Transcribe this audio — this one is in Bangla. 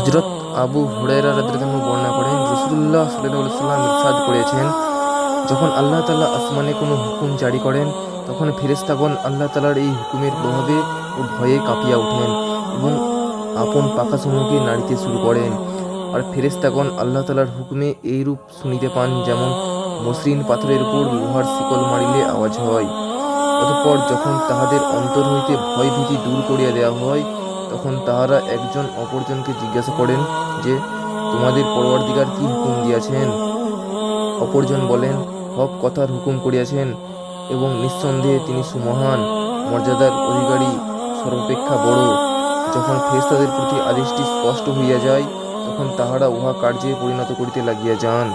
হযরত আবু হুরায়রা রাদিয়াল্লাহু আনহু বর্ণনা করেন, রাসূলুল্লাহ সাল্লাল্লাহু আলাইহি ওয়াসাল্লাম ইরশাদ করেছেন, যখন আল্লাহ তাআলা আসমানে কোনো হুকুম জারি করেন, তখন ফেরেশতাগণ আল্লাহ তাআলার এই হুকুমের প্রভাবে ও ভয়ে কাঁপিয়া ওঠেন এবং আপন পাখাসমূহকে নাড়িতে শুরু করেন। আর ফেরেশতাগণ আল্লাহ তাআলার হুকুমে এইরূপ শুনিতে পান, যেমন মসৃণ পাথরের উপর লোহার শিকল মারিলে আওয়াজ হয়। অতঃপর যখন তাহাদের অন্তর হইতে ভয় ভীতি দূর করিয়া দেওয়া হয়, তখন তাহারা একজন অপরজনকে জিজ্ঞাসা করেন যে, তোমাদের পরওয়ারদিগার কি হুকুম দিয়াছেন? অপরজন বলেন, হক কথার হুকুম করিয়াছেন এবং নিঃসন্দেহে তিনি সুমহান, মর্যাদার অধিকারী, সর্বাপেক্ষা বড়। যখন ফেরেশতাদের প্রতি আদেশটি স্পষ্ট হইয়া যায়, তখন তাহারা উহা কার্যে পরিণত করিতে লাগিয়া যান।